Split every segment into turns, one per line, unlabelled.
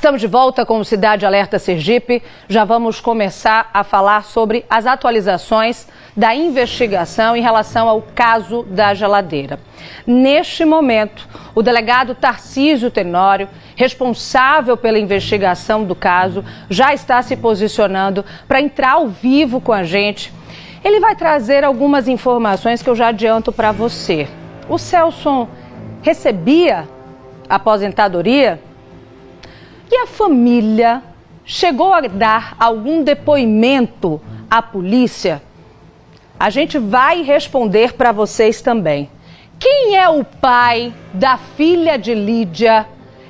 Estamos de volta com o Cidade Alerta Sergipe. Já vamos começar a falar sobre as atualizações da investigação em relação ao caso da geladeira. Neste momento, o delegado Tarcísio Tenório, responsável pela investigação do caso, já está se posicionando para entrar ao vivo com a gente. Ele vai trazer algumas informações que eu já adianto para você. O Celson recebia aposentadoria? E a família chegou a dar algum depoimento à polícia? A gente vai responder para vocês também. Quem é o pai da filha de Lídia?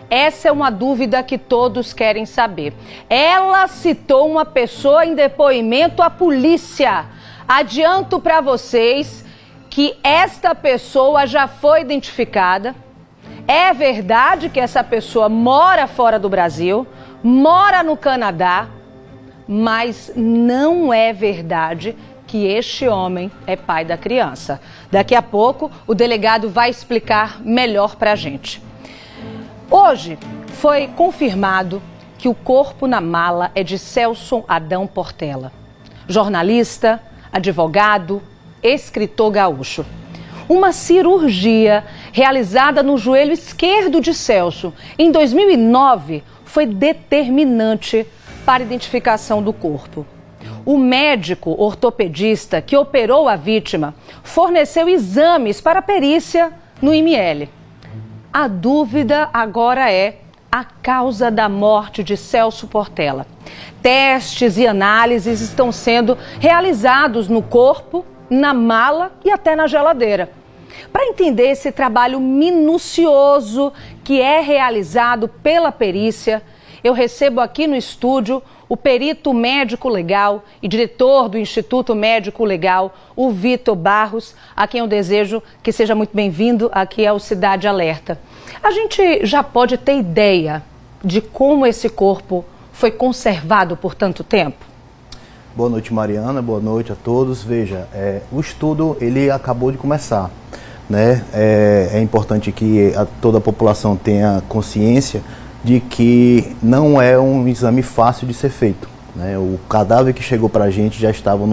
Essa é uma dúvida que todos querem saber. Ela citou uma pessoa em depoimento à polícia. Adianto para vocês que esta pessoa já foi identificada. É verdade que essa pessoa mora fora do Brasil, mora no Canadá, mas não é verdade que este homem é pai da criança. Daqui a pouco o delegado vai explicar melhor para a gente. Hoje foi confirmado que o corpo na mala é de Celson Adão Portela, jornalista, advogado, escritor gaúcho. Uma cirurgia realizada no joelho esquerdo de Celso em 2009 foi determinante para a identificação do corpo. O médico ortopedista que operou a vítima forneceu exames para a perícia no IML. A dúvida agora é a causa da morte de Celso Portela. Testes e análises estão sendo realizados no corpo, na mala e até na geladeira. Para entender esse trabalho minucioso que é realizado pela perícia, eu recebo aqui no estúdio o perito médico legal e diretor do Instituto Médico Legal, o Vitor Barros, a quem eu desejo que seja muito bem-vindo aqui ao Cidade Alerta. A gente já pode ter ideia de como esse corpo foi conservado por tanto tempo?
Boa noite, Mariana. Boa noite a todos. Veja, o estudo ele acabou de começar, né? É importante que toda a população tenha consciência de que não é um exame fácil de ser feito, né? O cadáver que chegou para a gente já estava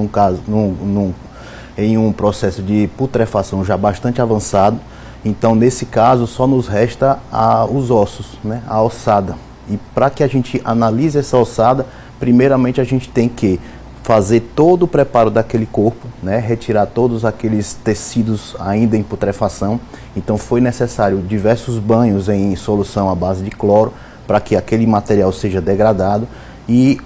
em um processo de putrefação já bastante avançado. Então, nesse caso, só nos resta os ossos, né? A ossada. E para que a gente analise essa ossada, primeiramente a gente tem que fazer todo o preparo daquele corpo, né? Retirar todos aqueles tecidos ainda em putrefação. Então foi necessário diversos banhos em solução à base de cloro para que aquele material seja degradado. E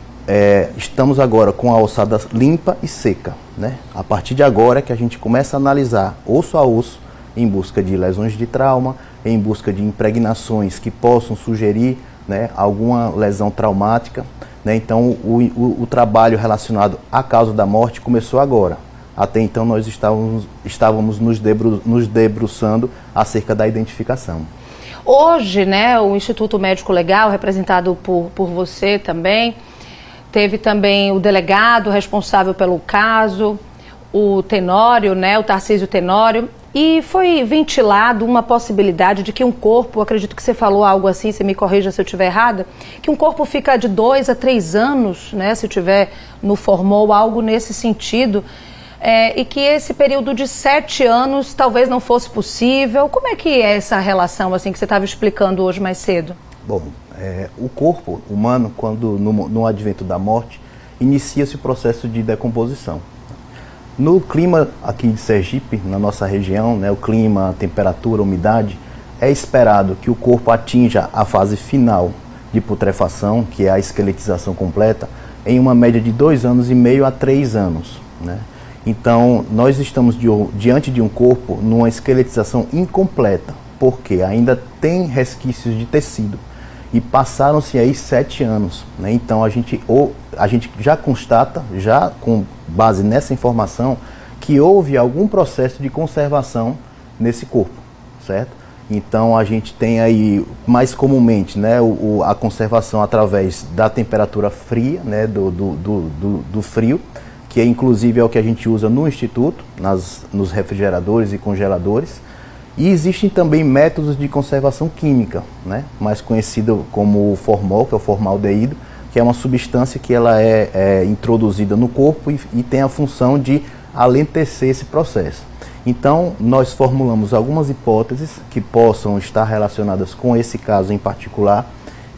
estamos agora com a ossada limpa e seca, né? A partir de agora é que a gente começa a analisar osso a osso em busca de lesões de trauma, em busca de impregnações que possam sugerir, né, alguma lesão traumática. Então, o trabalho relacionado à causa da morte começou agora. Até então, nós estávamos nos debruçando acerca da identificação.
Hoje, né, o Instituto Médico Legal, representado por você também, teve também o delegado responsável pelo caso, o Tenório, né, o Tarcísio Tenório, e foi ventilado uma possibilidade de que um corpo, acredito que você falou algo assim, você me corrija se eu estiver errada, que um corpo fica de 2 a 3 anos, né, se tiver no formol, algo nesse sentido, e que esse período de 7 anos talvez não fosse possível. Como é que é essa relação assim que você estava explicando hoje mais cedo?
Bom, o corpo humano, quando no advento da morte, inicia-se o processo de decomposição. No clima aqui de Sergipe, na nossa região, né, o clima, a temperatura, a umidade, é esperado que o corpo atinja a fase final de putrefação, que é a esqueletização completa, em uma média de 2 anos e meio a 3 anos, né? Então, nós estamos diante de um corpo numa esqueletização incompleta, porque ainda tem resquícios de tecido. E passaram-se aí 7 anos, né? Então a gente já constata, já com base nessa informação, que houve algum processo de conservação nesse corpo, certo? Então a gente tem aí mais comumente, né, a conservação através da temperatura fria, né, do frio, que inclusive é o que a gente usa no instituto, nos refrigeradores e congeladores. E existem também métodos de conservação química, né? Mais conhecido como o formol, que é o formaldeído, que é uma substância que ela é introduzida no corpo e tem a função de alentecer esse processo. Então, nós formulamos algumas hipóteses que possam estar relacionadas com esse caso em particular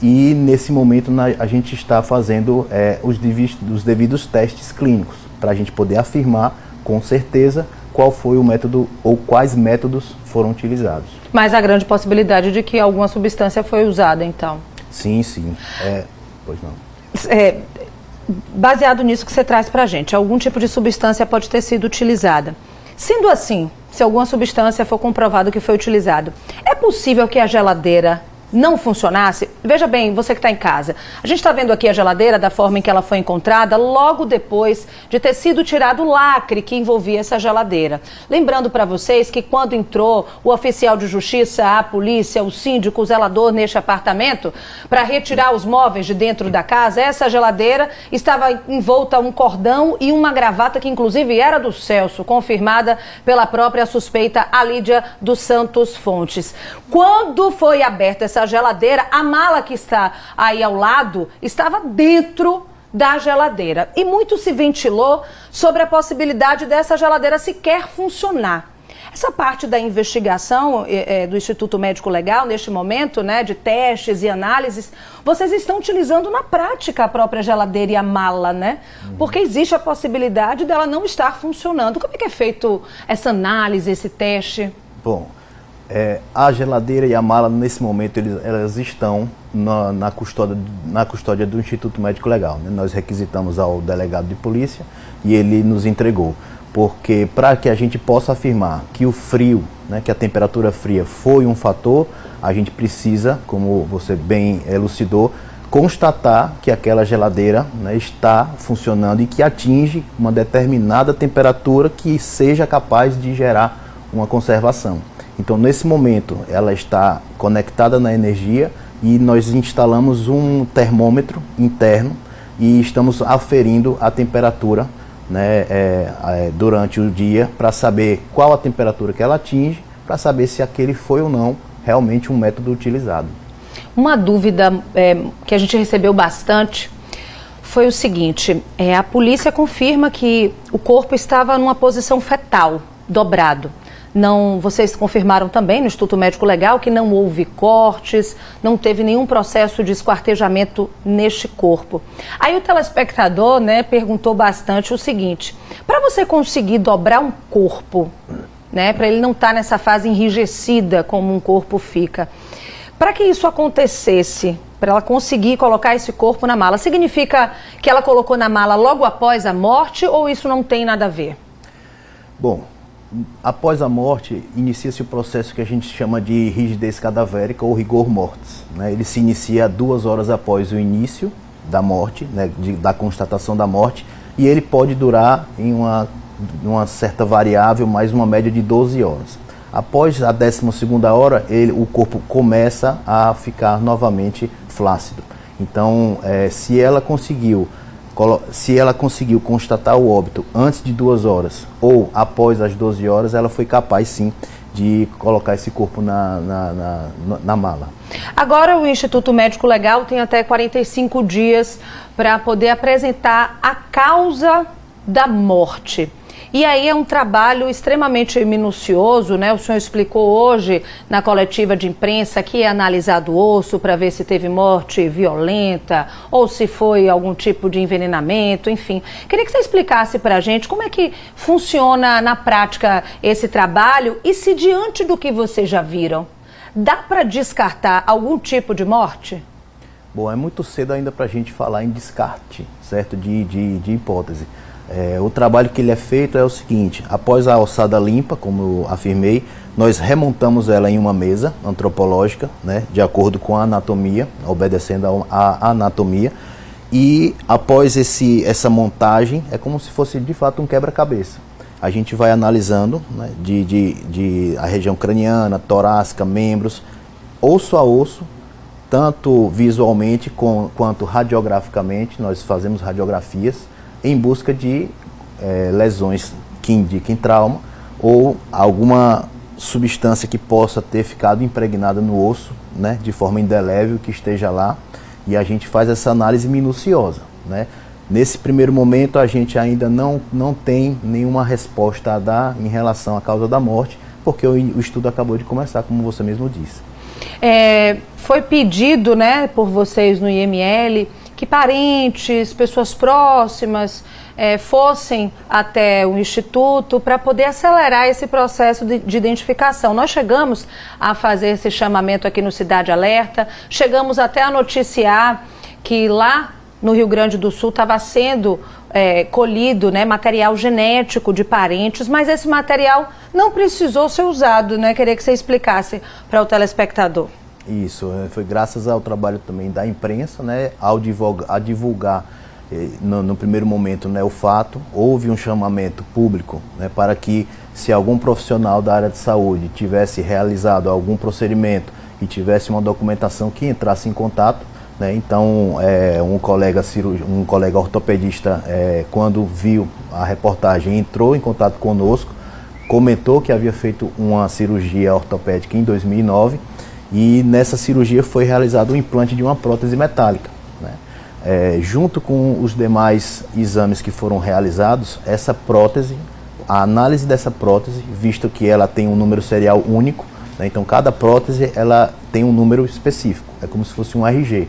e, nesse momento, a gente está fazendo os devidos testes clínicos para a gente poder afirmar com certeza qual foi o método ou quais métodos foram utilizados.
Mas a grande possibilidade de que alguma substância foi usada, então?
Sim, sim. Pois não.
Baseado nisso que você traz para a gente, algum tipo de substância pode ter sido utilizada. Sendo assim, se alguma substância for comprovado que foi utilizado, é possível que a geladeira não funcionasse? Veja bem, você que está em casa, a gente está vendo aqui a geladeira da forma em que ela foi encontrada logo depois de ter sido tirado o lacre que envolvia essa geladeira. Lembrando para vocês que quando entrou o oficial de justiça, a polícia, o síndico, o zelador neste apartamento para retirar os móveis de dentro da casa, essa geladeira estava envolta a um cordão e uma gravata que inclusive era do Celso, confirmada pela própria suspeita Alídia dos Santos Fontes. Quando foi aberta essa geladeira, a mala que está aí ao lado estava dentro da geladeira. E muito se ventilou sobre a possibilidade dessa geladeira sequer funcionar. Essa parte da investigação do Instituto Médico Legal, neste momento, né, de testes e análises, vocês estão utilizando na prática a própria geladeira e a mala, né? Porque existe a possibilidade dela não estar funcionando. Como é que é feito essa análise, esse teste?
Bom, a geladeira e a mala, nesse momento, elas estão na custódia do Instituto Médico Legal, né? Nós requisitamos ao delegado de polícia e ele nos entregou. Porque para que a gente possa afirmar que o frio, né, que a temperatura fria foi um fator, a gente precisa, como você bem elucidou, constatar que aquela geladeira, né, está funcionando e que atinge uma determinada temperatura que seja capaz de gerar uma conservação. Então, nesse momento, ela está conectada na energia e nós instalamos um termômetro interno e estamos aferindo a temperatura, né, durante o dia para saber qual a temperatura que ela atinge, para saber se aquele foi ou não realmente um método utilizado.
Uma dúvida que a gente recebeu bastante foi o seguinte: a polícia confirma que o corpo estava numa posição fetal, dobrado. Não, vocês confirmaram também no Instituto Médico Legal que não houve cortes, não teve nenhum processo de esquartejamento neste corpo. Aí o telespectador, né, perguntou bastante o seguinte: para você conseguir dobrar um corpo, né, para ele não estar nessa fase enrijecida como um corpo fica, para que isso acontecesse, para ela conseguir colocar esse corpo na mala, significa que ela colocou na mala logo após a morte ou isso não tem nada a ver?
Bom, após a morte, inicia-se o processo que a gente chama de rigidez cadavérica ou rigor mortis, né? Ele se inicia 2 horas após o início da morte, né, da constatação da morte, e ele pode durar em uma certa variável, mais uma média de 12 horas. Após a 12ª hora, o corpo começa a ficar novamente flácido. Então, se ela conseguiu constatar o óbito antes de 2 horas ou após as 12 horas, ela foi capaz sim de colocar esse corpo na mala.
Agora o Instituto Médico Legal tem até 45 dias para poder apresentar a causa da morte. E aí é um trabalho extremamente minucioso, né? O senhor explicou hoje na coletiva de imprensa que é analisado o osso para ver se teve morte violenta ou se foi algum tipo de envenenamento, enfim. Queria que você explicasse para a gente como é que funciona na prática esse trabalho e se diante do que vocês já viram, dá para descartar algum tipo de morte?
Bom, é muito cedo ainda para a gente falar em descarte, certo? De hipótese. O trabalho que ele é feito é o seguinte: após a ossada limpa, como eu afirmei, nós remontamos ela em uma mesa antropológica, né, de acordo com a anatomia, obedecendo à anatomia, e após essa montagem, é como se fosse de fato um quebra-cabeça. A gente vai analisando, né, a região craniana, torácica, membros, osso a osso, tanto visualmente quanto radiograficamente. Nós fazemos radiografias em busca de lesões que indiquem trauma ou alguma substância que possa ter ficado impregnada no osso, né, de forma indelével, que esteja lá, e a gente faz essa análise minuciosa, né. Nesse primeiro momento a gente ainda não tem nenhuma resposta a dar em relação à causa da morte, porque o estudo acabou de começar, como você mesmo disse.
Foi pedido, né, por vocês no IML que parentes, pessoas próximas fossem até o Instituto para poder acelerar esse processo de identificação. Nós chegamos a fazer esse chamamento aqui no Cidade Alerta, chegamos até a noticiar que lá no Rio Grande do Sul estava sendo colhido, né, material genético de parentes, mas esse material não precisou ser usado, né? Queria que você explicasse para o telespectador.
Isso, foi graças ao trabalho também da imprensa, né, ao divulgar no primeiro momento, né, o fato. Houve um chamamento público, né, para que, se algum profissional da área de saúde tivesse realizado algum procedimento e tivesse uma documentação, que entrasse em contato, né. Então um colega ortopedista, quando viu a reportagem, entrou em contato conosco, comentou que havia feito uma cirurgia ortopédica em 2009, e nessa cirurgia foi realizado o implante de uma prótese metálica, né? Junto com os demais exames que foram realizados, essa prótese, a análise dessa prótese, visto que ela tem um número serial único, né? Então cada prótese ela tem um número específico, é como se fosse um RG.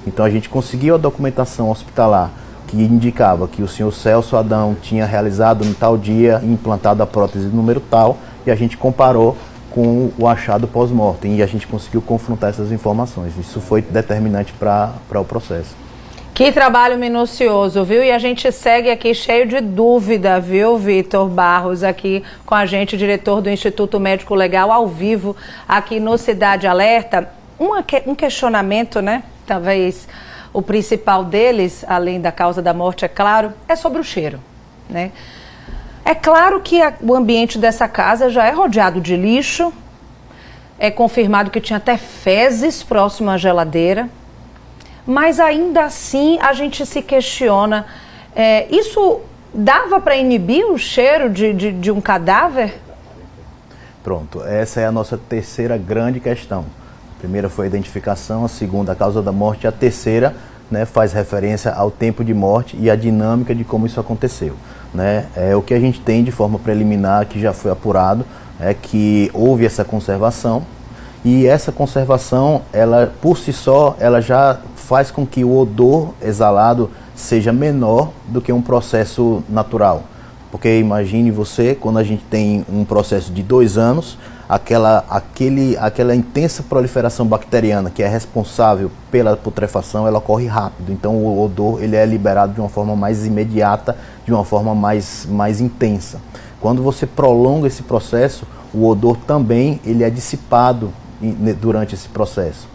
Então a gente conseguiu a documentação hospitalar que indicava que o senhor Celso Adão tinha realizado no tal dia, implantado a prótese número tal, e a gente comparou com o achado pós-mortem, e a gente conseguiu confrontar essas informações. Isso foi determinante para o processo.
Que trabalho minucioso, viu? E a gente segue aqui cheio de dúvida, viu, Vitor Barros, aqui com a gente, diretor do Instituto Médico Legal, ao vivo, aqui no Cidade Alerta. Um questionamento, né? Talvez o principal deles, além da causa da morte, é claro, é sobre o cheiro, né? É claro que o ambiente dessa casa já é rodeado de lixo, é confirmado que tinha até fezes próximo à geladeira, mas ainda assim a gente se questiona, isso dava para inibir o cheiro de um cadáver?
Pronto, essa é a nossa terceira grande questão. A primeira foi a identificação, a segunda a causa da morte, a terceira, né, faz referência ao tempo de morte e à dinâmica de como isso aconteceu, né? O que a gente tem de forma preliminar, que já foi apurado, é que houve essa conservação, e essa conservação, ela por si só, ela já faz com que o odor exalado seja menor do que um processo natural. Porque imagine você, quando a gente tem um processo de 2 anos, aquela intensa proliferação bacteriana que é responsável pela putrefação, ela ocorre rápido. Então o odor ele é liberado de uma forma mais imediata, de uma forma mais intensa. Quando você prolonga esse processo, o odor também ele é dissipado durante esse processo.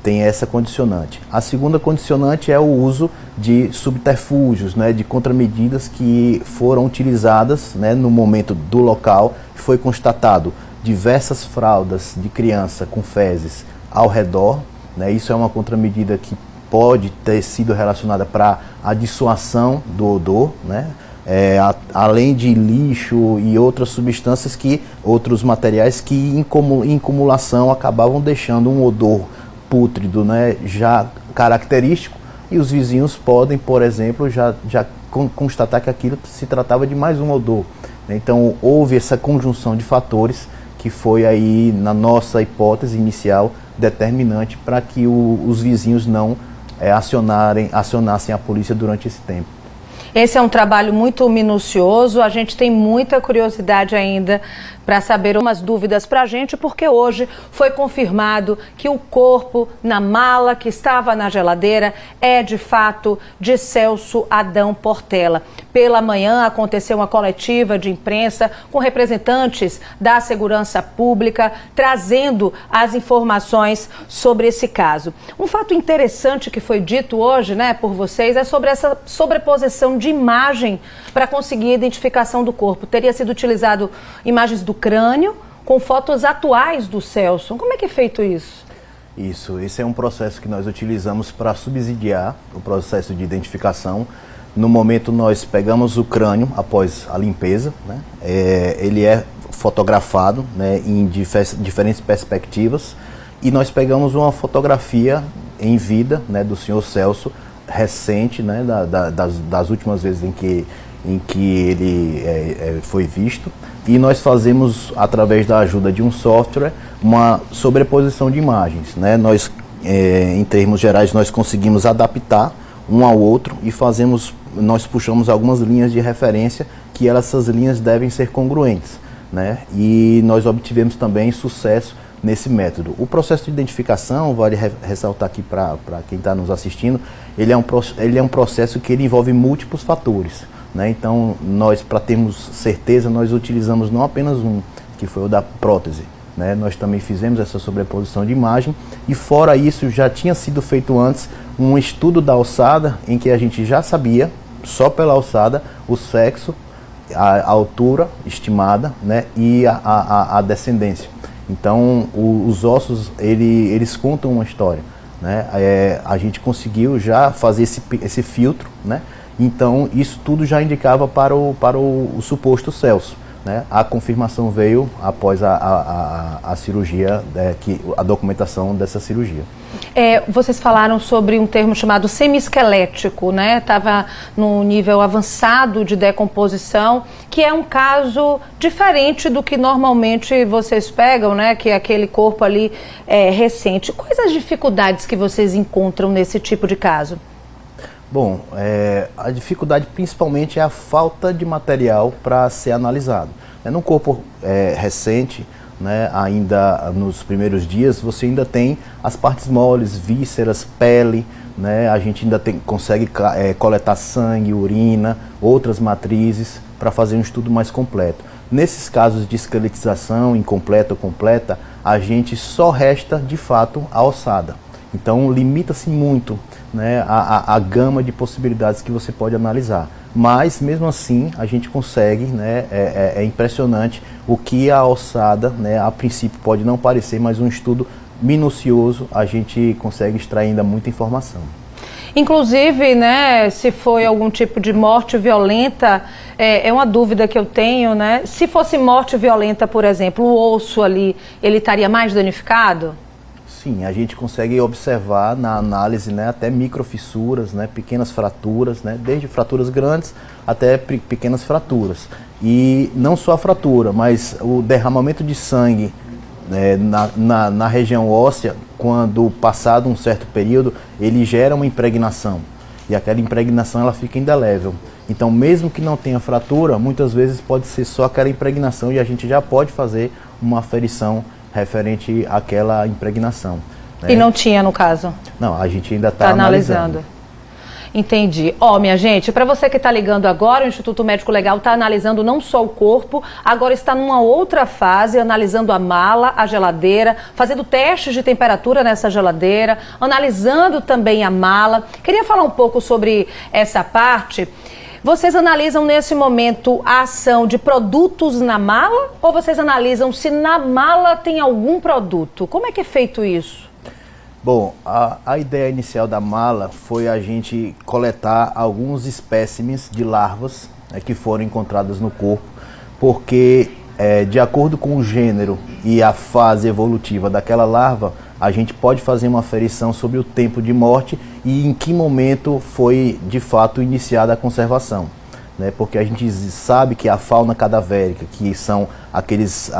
Tem essa condicionante. A segunda condicionante é o uso de subterfúgios, né, de contramedidas que foram utilizadas, né, no momento do local. Foi constatado diversas fraldas de criança com fezes ao redor, né. Isso é uma contramedida que pode ter sido relacionada para a dissuasão do odor, né. Além de lixo e outras substâncias, outros materiais que em cumulação acabavam deixando um odor pútrido, né, já característico, e os vizinhos podem, por exemplo, já constatar que aquilo se tratava de mais um odor. Então houve essa conjunção de fatores que foi aí, na nossa hipótese inicial, determinante para que os vizinhos não acionassem a polícia durante esse tempo.
Esse é um trabalho muito minucioso, a gente tem muita curiosidade ainda para saber umas dúvidas para a gente, porque hoje foi confirmado que o corpo na mala que estava na geladeira é de fato de Celso Adão Portela. Pela manhã aconteceu uma coletiva de imprensa com representantes da segurança pública trazendo as informações sobre esse caso. Um fato interessante que foi dito hoje, né, por vocês, é sobre essa sobreposição de imagem para conseguir a identificação do corpo. Teria sido utilizado imagens do crânio com fotos atuais do Celso. Como é que é feito isso?
Isso, esse é um processo que nós utilizamos para subsidiar o processo de identificação. No momento nós pegamos o crânio após a limpeza, né? Ele é fotografado, né, em diferentes perspectivas, e nós pegamos uma fotografia em vida, né, do senhor Celso, recente, né, das últimas vezes em que ele foi visto, e nós fazemos, através da ajuda de um software, uma sobreposição de imagens, né? Nós, em termos gerais, nós conseguimos adaptar um ao outro e nós puxamos algumas linhas de referência que essas linhas devem ser congruentes, né? E nós obtivemos também sucesso nesse método. O processo de identificação, vale ressaltar aqui para quem está nos assistindo, ele é um processo que ele envolve múltiplos fatores, né? Então, nós, para termos certeza, nós utilizamos não apenas um, que foi o da prótese, né? Nós também fizemos essa sobreposição de imagem, e fora isso, já tinha sido feito antes um estudo da alçada, em que a gente já sabia, só pela alçada, o sexo, a altura estimada, né, e a descendência. Então, os ossos, eles contam uma história, né? A gente conseguiu já fazer esse filtro, né? Então, isso tudo já indicava para o suposto Celso, né? A confirmação veio após a cirurgia, a documentação dessa cirurgia.
Vocês falaram sobre um termo chamado semi-esquelético, né? Estava no nível avançado de decomposição, que é um caso diferente do que normalmente vocês pegam, né? Que é aquele corpo ali recente. Quais as dificuldades que vocês encontram nesse tipo de caso?
Bom, a dificuldade principalmente é a falta de material para ser analisado. Num corpo recente, né, ainda nos primeiros dias, você ainda tem as partes moles, vísceras, pele, né, a gente ainda consegue coletar sangue, urina, outras matrizes, para fazer um estudo mais completo. Nesses casos de esqueletização incompleta ou completa, a gente só resta, de fato, a ossada. Então, limita-se muito, né, a gama de possibilidades que você pode analisar. Mas, mesmo assim, a gente consegue, né, é impressionante o que a ossada, né, a princípio pode não parecer, mas um estudo minucioso, a gente consegue extrair ainda muita informação.
Inclusive, né, se foi algum tipo de morte violenta, é uma dúvida que eu tenho, né? Se fosse morte violenta, por exemplo, o osso ali, ele estaria mais danificado?
Sim, a gente consegue observar na análise, né, até microfissuras, né, pequenas fraturas, né, desde fraturas grandes até pequenas fraturas. E não só a fratura, mas o derramamento de sangue, né, na região óssea, quando passado um certo período, ele gera uma impregnação. E aquela impregnação ela fica indelével. Então, mesmo que não tenha fratura, muitas vezes pode ser só aquela impregnação e a gente já pode fazer uma aferição referente àquela impregnação, né?
E não tinha, no caso?
Não, a gente ainda está analisando.
Entendi. Minha gente, para você que está ligando agora, o Instituto Médico Legal está analisando não só o corpo, agora está numa outra fase, analisando a mala, a geladeira, fazendo testes de temperatura nessa geladeira, analisando também a mala. Queria falar um pouco sobre essa parte. Vocês analisam nesse momento a ação de produtos na mala ou vocês analisam se na mala tem algum produto? Como é que é feito isso?
Bom, a ideia inicial da mala foi a gente coletar alguns espécimes de larvas, né, que foram encontradas no corpo, porque de acordo com o gênero e a fase evolutiva daquela larva, a gente pode fazer uma aferição sobre o tempo de morte e em que momento foi de fato iniciada a conservação, né? Porque a gente sabe que a fauna cadavérica, que são aqueles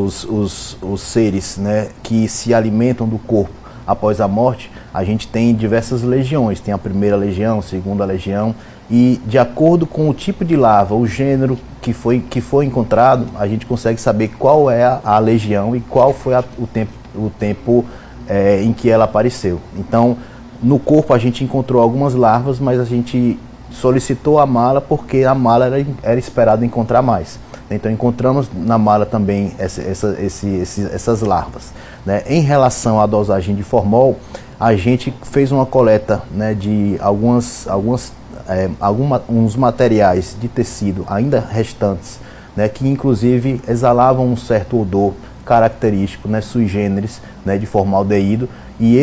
os seres, né, que se alimentam do corpo após a morte, a gente tem diversas legiões, tem a primeira legião, a segunda legião, e de acordo com o tipo de larva, o gênero que foi encontrado, a gente consegue saber qual é a legião e qual foi o tempo em que ela apareceu. Então, no corpo a gente encontrou algumas larvas, mas a gente solicitou a mala porque a mala era esperado encontrar mais. Então, encontramos na mala também essas larvas, né? Em relação à dosagem de formol, a gente fez uma coleta, né, de uns materiais de tecido ainda restantes, né, que inclusive exalavam um certo odor característico, né, sui generis, né, de formaldeído, e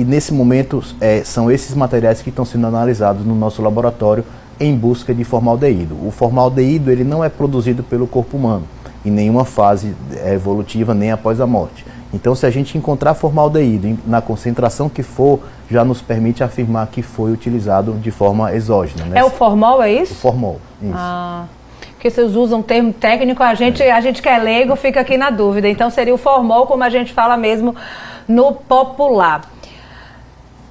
nesse momento são esses materiais que estão sendo analisados no nosso laboratório em busca de formaldeído. O formaldeído ele não é produzido pelo corpo humano em nenhuma fase evolutiva, nem após a morte. Então, se a gente encontrar formaldeído na concentração que for, já nos permite afirmar que foi utilizado de forma exógena, né?
É o formol, é isso?
O formol, isso.
Ah, porque vocês usam um termo técnico, a gente que é leigo fica aqui na dúvida. Então, seria o formol, como a gente fala mesmo no popular.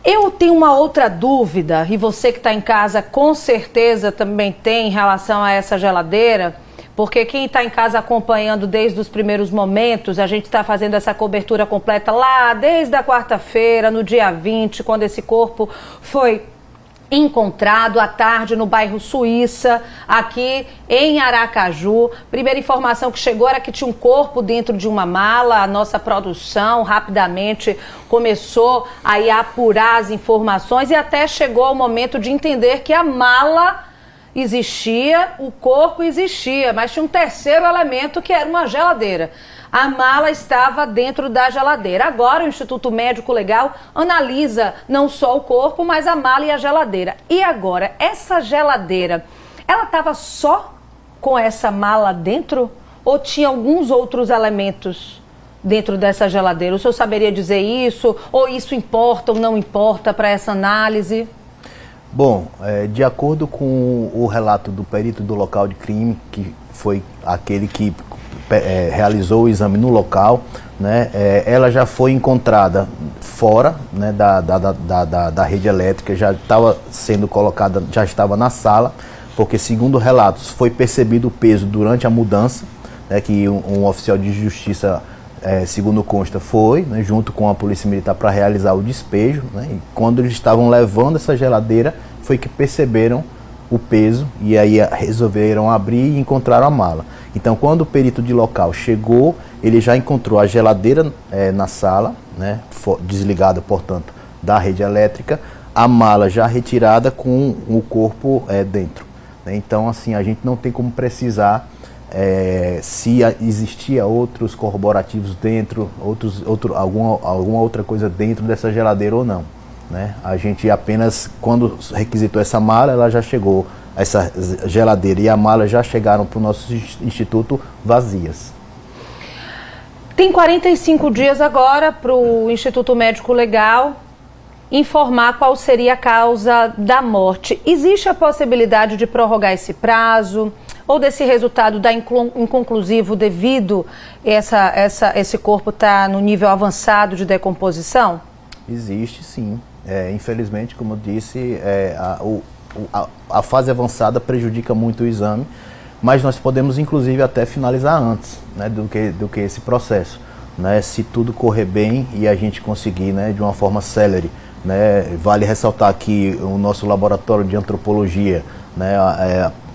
Eu tenho uma outra dúvida, e você que está em casa com certeza também tem em relação a essa geladeira, porque quem está em casa acompanhando desde os primeiros momentos, a gente está fazendo essa cobertura completa lá desde a quarta-feira, no dia 20, quando esse corpo foi encontrado à tarde no bairro Suíça, aqui em Aracaju. Primeira informação que chegou era que tinha um corpo dentro de uma mala. A nossa produção rapidamente começou aí a apurar as informações e até chegou ao momento de entender que a mala existia, o corpo existia, mas tinha um terceiro elemento que era uma geladeira. A mala estava dentro da geladeira. Agora o Instituto Médico Legal analisa não só o corpo, mas a mala e a geladeira. E agora, essa geladeira, ela estava só com essa mala dentro ou tinha alguns outros elementos dentro dessa geladeira? O senhor saberia dizer isso? Ou isso importa ou não importa para essa análise?
Bom, de acordo com o relato do perito do local de crime, que foi aquele que realizou o exame no local, né, ela já foi encontrada fora, né, da rede elétrica, já estava sendo colocada, já estava na sala, porque segundo relatos foi percebido o peso durante a mudança, né, que um oficial de justiça, segundo consta, foi, né, junto com a polícia militar para realizar o despejo, né, e quando eles estavam levando essa geladeira foi que perceberam o peso e aí resolveram abrir e encontraram a mala. Então, quando o perito de local chegou, ele já encontrou a geladeira na sala, né, desligada, portanto, da rede elétrica, a mala já retirada com o corpo dentro, né? Então, assim, a gente não tem como precisar se existia outros corroborativos dentro, alguma outra coisa dentro dessa geladeira ou não, né? A gente apenas, quando requisitou essa mala, ela já chegou, essa geladeira e a mala já chegaram para o nosso instituto vazias.
Tem 45 dias agora para o Instituto Médico Legal informar qual seria a causa da morte. Existe a possibilidade de prorrogar esse prazo ou desse resultado dar inconclusivo devido esse corpo estar no nível avançado de decomposição?
Existe, sim. Infelizmente, como eu disse, a fase avançada prejudica muito o exame, mas nós podemos inclusive até finalizar antes, né, do que esse processo, né, se tudo correr bem e a gente conseguir, né, de uma forma célere, né. Vale ressaltar que o nosso laboratório de antropologia, né,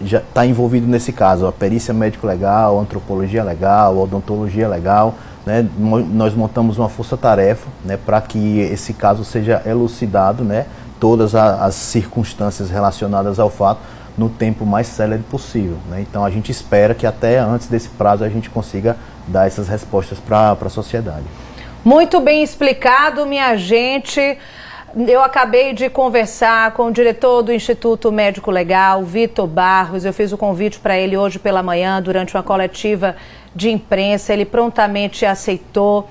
já está envolvido nesse caso, a perícia médico-legal, antropologia legal, odontologia legal, né. Nós montamos uma força-tarefa, né, para que esse caso seja elucidado, né, todas as circunstâncias relacionadas ao fato no tempo mais célere possível, né. Então a gente espera que até antes desse prazo a gente consiga dar essas respostas para a sociedade.
Muito bem explicado, minha gente. Eu acabei de conversar com o diretor do Instituto Médico Legal, Vitor Barros. Eu fiz o convite para ele hoje pela manhã, durante uma coletiva de imprensa. Ele prontamente aceitou,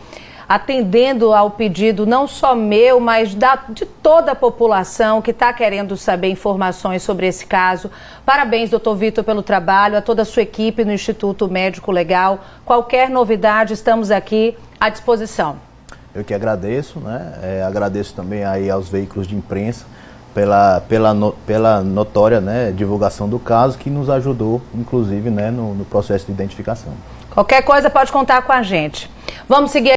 atendendo ao pedido não só meu, mas de toda a população que está querendo saber informações sobre esse caso. Parabéns, doutor Vitor, pelo trabalho, a toda a sua equipe no Instituto Médico Legal. Qualquer novidade, estamos aqui à disposição.
Eu que agradeço, né? Agradeço também aí aos veículos de imprensa pela notória, né, divulgação do caso, que nos ajudou, inclusive, né, no processo de identificação.
Qualquer coisa pode contar com a gente. Vamos seguir.